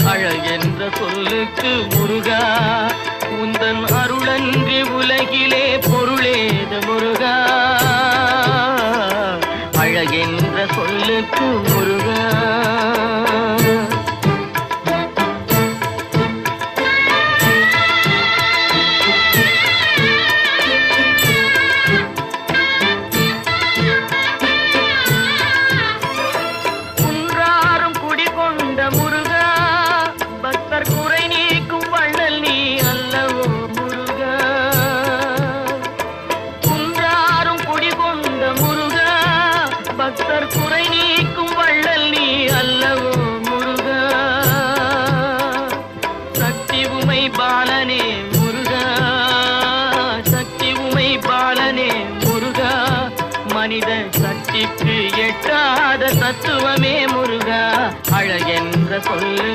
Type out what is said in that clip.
அழகென்ற சொல்லுக்கு முருகா, உந்தன் அருளன்றி உலகிலே பொருளேது முருகா. அழகென்ற சொல்லுக்கு முருகா. பக்தர் குறை நீக்கும் வள்ளல் நீ அல்லவோ முருகா. சக்தி உமை பாலனே முருகா, சக்தி உமை பாலனே முருகா. மனித சக்திக்கு எட்டாத தத்துவமே முருகா. அழகென்ற சொல்லு